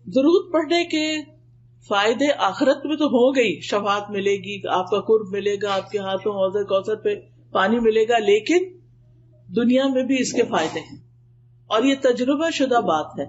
درود پڑھنے کے فائدے آخرت میں تو ہو گئی، شفاعت ملے گی، آپ کا قرب ملے گا، آپ کے ہاتھوں حوض کوثر پہ پانی ملے گا، لیکن دنیا میں بھی اس کے فائدے ہیں. اور یہ تجربہ شدہ بات ہے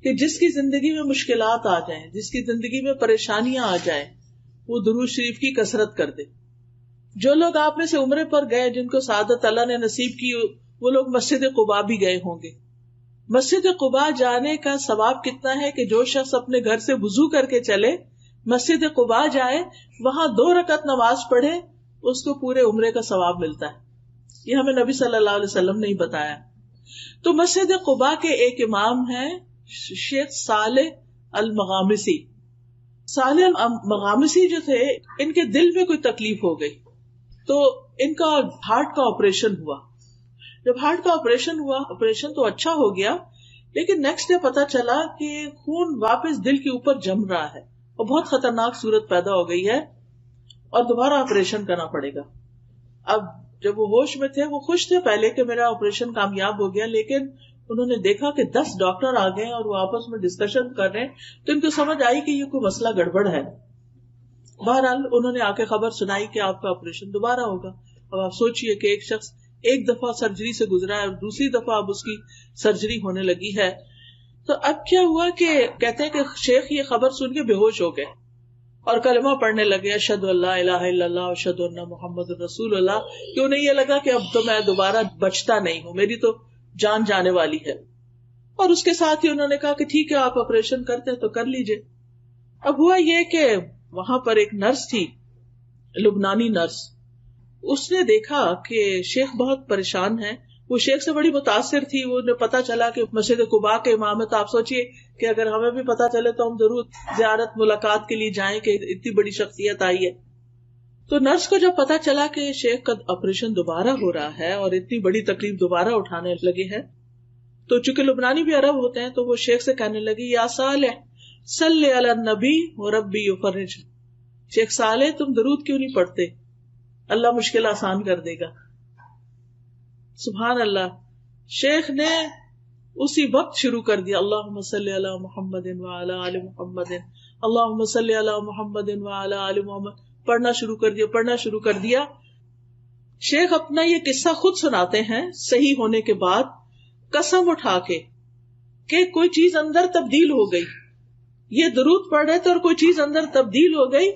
کہ جس کی زندگی میں مشکلات آ جائیں، جس کی زندگی میں پریشانیاں آ جائیں، وہ درود شریف کی کثرت کر دے. جو لوگ آپ میں سے عمرے پر گئے، جن کو سعادت اللہ نے نصیب کی، وہ لوگ مسجد قباء بھی گئے ہوں گے. مسجد قباء جانے کا ثواب کتنا ہے کہ جو شخص اپنے گھر سے وضو کر کے چلے، مسجد قباء جائے، وہاں 2 رکعت نماز پڑھے، اس کو پورے عمرے کا ثواب ملتا ہے. یہ ہمیں نبی صلی اللہ علیہ وسلم نے ہی بتایا. تو مسجد قباء کے ایک امام ہیں شیخ صالح المغامسی. صالح المغامسی جو تھے، ان کے دل میں کوئی تکلیف ہو گئی تو ان کا ہارٹ کا آپریشن ہوا. جب ہارٹ کا آپریشن ہوا، آپریشن تو اچھا ہو گیا، لیکن نیکسٹ ڈے پتا چلا کہ خون واپس دل کے اوپر جم رہا ہے اور بہت خطرناک صورت پیدا ہو گئی ہے اور دوبارہ آپریشن کرنا پڑے گا. اب جب وہ ہوش میں تھے، وہ خوش تھے پہلے کہ میرا آپریشن کامیاب ہو گیا، لیکن انہوں نے دیکھا کہ 10 ڈاکٹر آ گئے اور وہ آپس میں ڈسکشن کر رہے ہیں، تو ان کو سمجھ آئی کہ یہ کوئی مسئلہ گڑبڑ ہے. بہرحال انہوں نے آ کے خبر سنائی کہ آپ کا آپریشن دوبارہ ہوگا. اب آپ سوچئے کہ ایک شخص ایک دفعہ سرجری سے گزرا ہے اور دوسری دفعہ اب اس کی سرجری ہونے لگی ہے. تو اب کیا ہوا کہ کہتے ہیں کہ شیخ یہ خبر سن کے بے ہوش ہو گئے اور کلمہ پڑھنے لگے، اشہد ان لا الہ الا اللہ اشہد ان محمد رسول اللہ. کہ انہیں یہ لگا کہ اب تو میں دوبارہ بچتا نہیں ہوں، میری تو جان جانے والی ہے. اور اس کے ساتھ ہی انہوں نے کہا کہ ٹھیک ہے، آپ آپریشن کرتے ہیں تو کر لیجئے. اب ہوا یہ کہ وہاں پر ایک نرس تھی، لبنانی نرس. اس نے دیکھا کہ شیخ بہت پریشان ہے. وہ شیخ سے بڑی متاثر تھی. وہ نے پتا چلا کہ مسجد قباء کے امام ہے، تو آپ سوچئے کہ اگر ہمیں بھی پتا چلے تو ہم ضرور زیارت ملاقات کے لیے جائیں کہ اتنی بڑی شخصیت آئی ہے. تو نرس کو جب پتا چلا کہ شیخ کا آپریشن دوبارہ ہو رہا ہے اور اتنی بڑی تکلیف دوبارہ اٹھانے لگے ہیں، تو چونکہ لبنانی بھی عرب ہوتے ہیں، تو وہ شیخ سے کہنے لگی، یا صالح صلی علی النبی وربی یفرج. شیخ صالح تم درود کیوں نہیں پڑھتے؟ اللہ مشکل آسان کر دے گا. سبحان اللہ. شیخ نے اسی وقت شروع کر دیا، اللہم صلی علی محمد وعلی آل محمد، اللہم صلی علی محمد وعلی آل محمد. پڑھنا شروع کر دیا. شیخ اپنا یہ قصہ خود سناتے ہیں صحیح ہونے کے بعد، قسم اٹھا کے کہ کوئی چیز اندر تبدیل ہو گئی. یہ درود پڑھ رہے تھے اور کوئی چیز اندر تبدیل ہو گئی.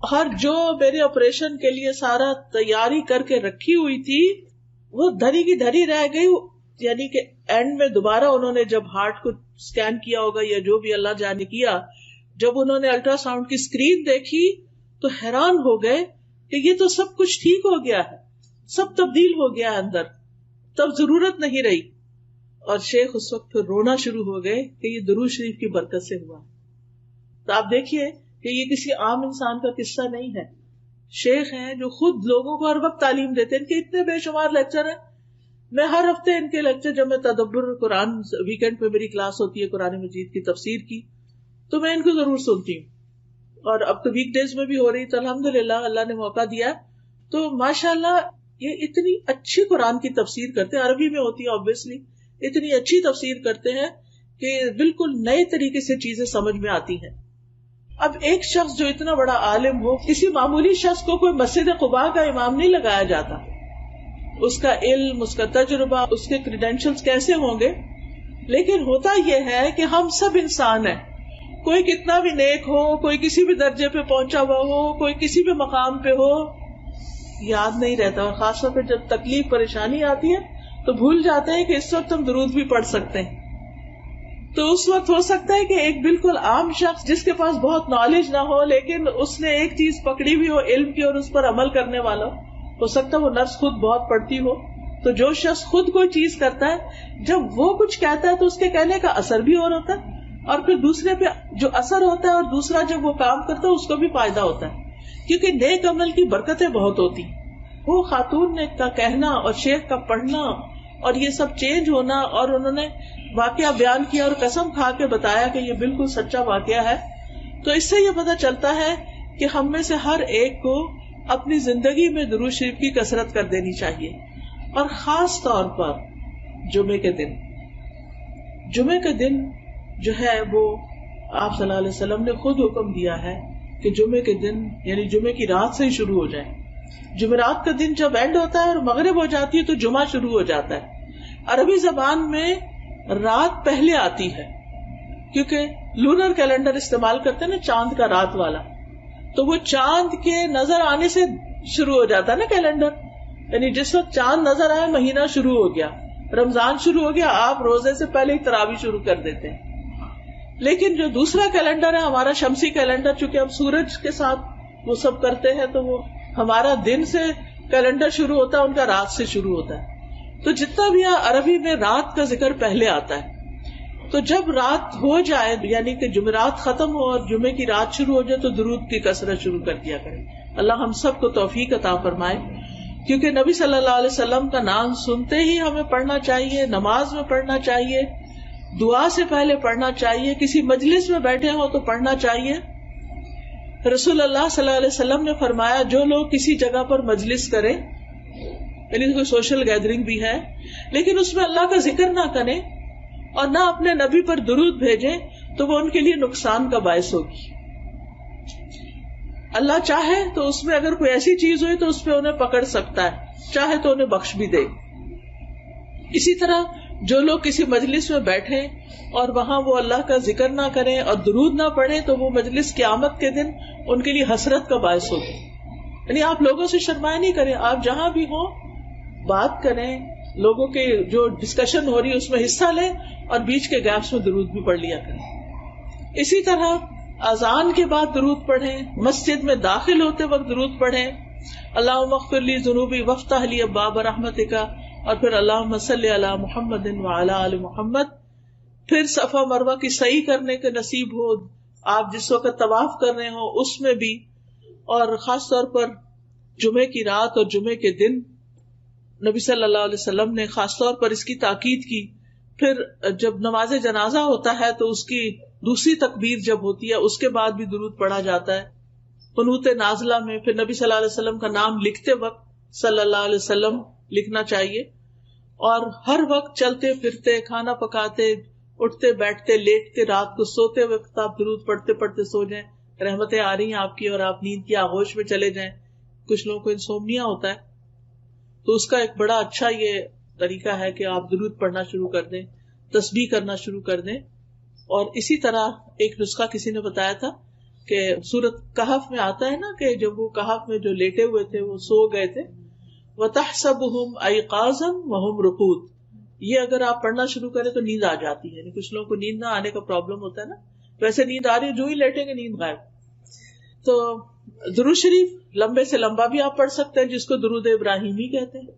اور جو میرے آپریشن کے لیے سارا تیاری کر کے رکھی ہوئی تھی، وہ دھری کی دھری رہ گئی. یعنی کہ اینڈ میں دوبارہ انہوں نے جب ہارٹ کو سکین کیا ہوگا یا جو بھی اللہ جانے کیا، جب انہوں نے الٹرا ساؤنڈ کی اسکرین دیکھی تو حیران ہو گئے کہ یہ تو سب کچھ ٹھیک ہو گیا ہے، سب تبدیل ہو گیا ہے اندر، تب ضرورت نہیں رہی. اور شیخ اس وقت پھر رونا شروع ہو گئے کہ یہ درود شریف کی برکت سے ہوا. تو آپ دیکھیے کہ یہ کسی عام انسان کا قصہ نہیں ہے. شیخ ہیں جو خود لوگوں کو ہر وقت تعلیم دیتے ہیں. ان کے اتنے بے شمار لیکچر ہیں. میں ہر ہفتے ان کے لیکچر، جب میں تدبر قرآن ویکینڈ پہ میری کلاس ہوتی ہے قرآن مجید کی تفسیر کی، تو میں ان کو ضرور سنتی ہوں. اور اب تو ویک ڈیز میں بھی ہو رہی، تو الحمدللہ اللہ نے موقع دیا. تو ماشاءاللہ یہ اتنی اچھی قرآن کی تفسیر کرتے ہیں، عربی میں ہوتی ہے obviously، اتنی اچھی تفسیر کرتے ہیں کہ بالکل نئے طریقے سے چیزیں سمجھ میں آتی ہیں. اب ایک شخص جو اتنا بڑا عالم ہو، کسی معمولی شخص کو کوئی مسجد قباء کا امام نہیں لگایا جاتا. اس کا علم، اس کا تجربہ، اس کے کریڈینشلز کیسے ہوں گے. لیکن ہوتا یہ ہے کہ ہم سب انسان ہیں. کوئی کتنا بھی نیک ہو، کوئی کسی بھی درجے پہ پہنچا ہوا ہو، کوئی کسی بھی مقام پہ ہو، یاد نہیں رہتا. اور خاص طور پہ جب تکلیف پریشانی آتی ہے تو بھول جاتے ہیں کہ اس وقت ہم درود بھی پڑھ سکتے ہیں. تو اس وقت ہو سکتا ہے کہ ایک بالکل عام شخص جس کے پاس بہت نالج نہ ہو، لیکن اس نے ایک چیز پکڑی ہوئی ہو علم کی اور اس پر عمل کرنے والا ہو سکتا ہے وہ نرس خود بہت پڑھتی ہو. تو جو شخص خود کوئی چیز کرتا ہے، جب وہ کچھ کہتا ہے تو اس کے کہنے کا اثر بھی اور ہوتا ہے، اور پھر دوسرے پہ جو اثر ہوتا ہے اور دوسرا جب وہ کام کرتا ہے اس کو بھی فائدہ ہوتا ہے. کیونکہ نیک عمل کی برکتیں بہت ہوتی. وہ خاتون نے کا کہنا اور شیخ کا پڑھنا اور یہ سب چینج ہونا، اور انہوں نے واقعہ بیان کیا اور قسم کھا کے بتایا کہ یہ بالکل سچا واقعہ ہے. تو اس سے یہ پتہ چلتا ہے کہ ہم میں سے ہر ایک کو اپنی زندگی میں درود شریف کی کثرت کر دینی چاہیے. اور خاص طور پر جمعے کے دن جو ہے وہ آپ صلی اللہ علیہ وسلم نے خود حکم دیا ہے کہ جمعے کے دن یعنی جمعے کی رات سے ہی شروع ہو جائے. جمعرات کا دن جب اینڈ ہوتا ہے اور مغرب ہو جاتی ہے تو جمعہ شروع ہو جاتا ہے. عربی زبان میں رات پہلے آتی ہے کیونکہ لونر کیلنڈر استعمال کرتے ہیں نا، چاند کا رات والا، تو وہ چاند کے نظر آنے سے شروع ہو جاتا ہے نا کیلنڈر. یعنی جس وقت چاند نظر آئے مہینہ شروع ہو گیا، رمضان شروع ہو گیا، آپ روزے سے پہلے ہی تراویح شروع کر دیتے ہیں. لیکن جو دوسرا کیلنڈر ہے ہمارا شمسی کیلنڈر، چونکہ ہم سورج کے ساتھ وہ سب کرتے ہیں تو وہ ہمارا دن سے کیلنڈر شروع ہوتا ہے، ان کا رات سے شروع ہوتا ہے. تو جتنا بھی عربی میں رات کا ذکر پہلے آتا ہے. تو جب رات ہو جائے یعنی کہ جمعرات ختم ہو اور جمعے کی رات شروع ہو جائے تو درود کی کثرت شروع کر دیا کریں. اللہ ہم سب کو توفیق عطا فرمائے، کیونکہ نبی صلی اللہ علیہ وسلم کا نام سنتے ہی ہمیں پڑھنا چاہیے، نماز میں پڑھنا چاہیے، دعا سے پہلے پڑھنا چاہیے، کسی مجلس میں بیٹھے ہو تو پڑھنا چاہیے. رسول اللہ صلی اللہ علیہ وسلم نے فرمایا جو لوگ کسی جگہ پر مجلس کریں، یعنی کوئی سوشل گیدرنگ بھی ہے لیکن اس میں اللہ کا ذکر نہ کریں اور نہ اپنے نبی پر درود بھیجیں تو وہ ان کے لیے نقصان کا باعث ہوگی. اللہ چاہے تو اس میں اگر کوئی ایسی چیز ہوئی تو اس پہ انہیں پکڑ سکتا ہے، چاہے تو انہیں بخش بھی دے. اسی طرح جو لوگ کسی مجلس میں بیٹھیں اور وہاں وہ اللہ کا ذکر نہ کریں اور درود نہ پڑھیں تو وہ مجلس قیامت کے دن ان کے لیے حسرت کا باعث ہوگی. یعنی آپ لوگوں سے شرمائے نہیں کریں، آپ جہاں بھی ہوں بات کریں، لوگوں کے جو ڈسکشن ہو رہی ہے اس میں حصہ لیں اور بیچ کے گیپس میں درود بھی پڑھ لیا کریں. اسی طرح اذان کے بعد درود پڑھیں، مسجد میں داخل ہوتے وقت درود پڑھیں، اللہم اغفر لی ذنوبی وافتح لی ابواب رحمتک، اور پھر اللہم صلی علی محمد وعلی آل محمد. پھر صفا مروہ کی سعی کرنے کے نصیب ہو، آپ جس وقت طواف کر رہے ہوں اس میں بھی، اور خاص طور پر جمعے کی رات اور جمعے کے دن نبی صلی اللہ علیہ وسلم نے خاص طور پر اس کی تاکید کی. پھر جب نماز جنازہ ہوتا ہے تو اس کی دوسری تکبیر جب ہوتی ہے اس کے بعد بھی درود پڑھا جاتا ہے. قنوت نازلہ میں پھر نبی صلی اللہ علیہ وسلم کا نام لکھتے وقت صلی اللہ علیہ وسلم لکھنا چاہیے، اور ہر وقت چلتے پھرتے، کھانا پکاتے، اٹھتے بیٹھتے، لیٹتے، رات کو سوتے وقت آپ درود پڑھتے پڑھتے سو جائیں، رحمتیں آ رہی ہیں آپ کی اور آپ نیند کی آغوش میں چلے جائیں. کچھ لوگوں کو انسومنیا ہوتا ہے تو اس کا ایک بڑا اچھا یہ طریقہ ہے کہ آپ درود پڑھنا شروع کر دیں، تسبیح کرنا شروع کر دیں. اور اسی طرح ایک نسخہ کسی نے بتایا تھا کہ سورۃ کہف میں آتا ہے نا کہ جب وہ کہف میں جو لیٹے ہوئے تھے وہ سو گئے تھے، وَتَحْسَبُهُمْ أَيْقَاظًا وَهُمْ رُقُودٌ، یہ اگر آپ پڑھنا شروع کریں تو نیند آ جاتی ہے. یعنی کچھ لوگوں کو نیند نہ آنے کا پرابلم ہوتا ہے نا، ویسے نیند آ رہی ہے جو ہی لیٹیں گے نیند غائب. تو درود شریف لمبے سے لمبا بھی آپ پڑھ سکتے ہیں جس کو درود ابراہیمی کہتے ہیں،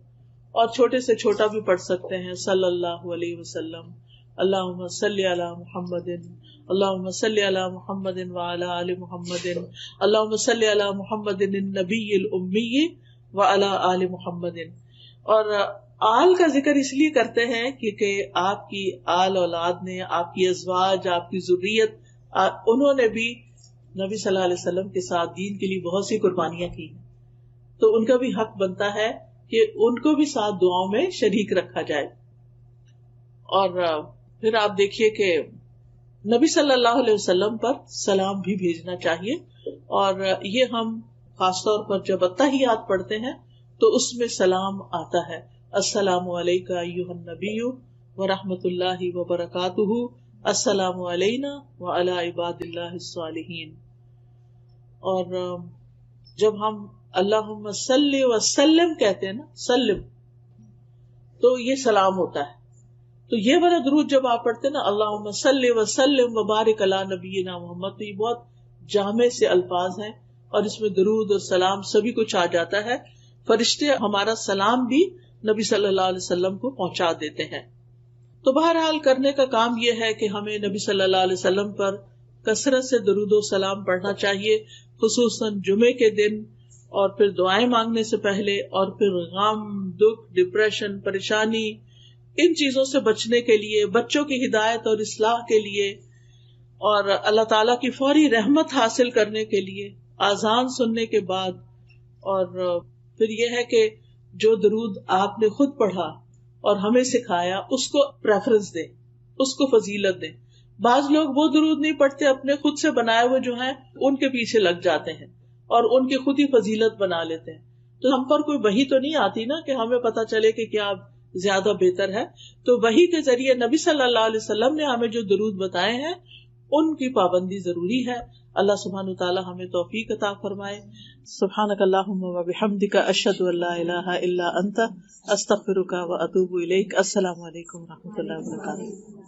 اور چھوٹے سے چھوٹا بھی پڑھ سکتے ہیں، صلی اللہ علیہ وسلم، اللہم صلی علی محمد، اللہم صلی علی محمد وعلی آل محمد، اللہم صلی علی محمد النبی الامی وعلی آل محمد. اور آل کا ذکر اس لیے کرتے ہیں کیونکہ آپ کی آل اولاد نے، آپ کی ازواج، آپ کی ذریت، انہوں نے بھی نبی صلی اللہ علیہ وسلم کے ساتھ دین کے لیے بہت سی قربانیاں کی، تو ان کا بھی حق بنتا ہے کہ ان کو بھی ساتھ دعاؤں میں شریک رکھا جائے. اور پھر آپ دیکھیے کہ نبی صلی اللہ علیہ وسلم پر سلام بھی بھیجنا چاہیے، اور یہ ہم خاص طور پر جب اتحیات پڑھتے ہیں تو اس میں سلام آتا ہے، السلام علیکہ ایھا النبی ورحمۃ اللہ وبرکاتہ، السلام علینا وعلی عباد اللہ الصالحین. اور جب ہم اللہم صلی وسلم کہتے ہیں نا، سلم، تو یہ سلام ہوتا ہے. تو یہ والا درود جب آپ پڑھتے ہیں نا، اللہم صلی وسلم وبارک علی نبینا محمد، تو یہ بہت جامع سے الفاظ ہیں اور اس میں درود اور سلام سبھی کچھ آ جاتا ہے. فرشتے ہمارا سلام بھی نبی صلی اللہ علیہ وسلم کو پہنچا دیتے ہیں. تو بہرحال کرنے کا کام یہ ہے کہ ہمیں نبی صلی اللہ علیہ وسلم پر کثرت سے درود و سلام پڑھنا چاہیے، خصوصاً جمعے کے دن، اور پھر دعائیں مانگنے سے پہلے، اور پھر غم، دکھ، ڈپریشن، پریشانی، ان چیزوں سے بچنے کے لیے، بچوں کی ہدایت اور اصلاح کے لیے، اور اللہ تعالیٰ کی فوری رحمت حاصل کرنے کے لیے آذان سننے کے بعد. اور پھر یہ ہے کہ جو درود آپ نے خود پڑھا اور ہمیں سکھایا اس کو پریفرنس دیں، اس کو فضیلت دیں. بعض لوگ وہ درود نہیں پڑھتے، اپنے خود سے بنائے ہوئے جو ہیں ان کے پیچھے لگ جاتے ہیں اور ان کی خود ہی فضیلت بنا لیتے ہیں. تو ہم پر کوئی وحی تو نہیں آتی نا کہ ہمیں پتا چلے کہ کیا زیادہ بہتر ہے. تو وحی کے ذریعے نبی صلی اللہ علیہ وسلم نے ہمیں جو درود بتائے ہیں ان کی پابندی ضروری ہے. اللہ سبحانہ تعالی ہمیں توفیق عطا فرمائے. سبحانک اللہم و بحمدک، اشہد ان لا الہ الا انت، استغفرک و اتوب الیک. السلام علیکم و رحمۃ اللہ وبرکاتہ.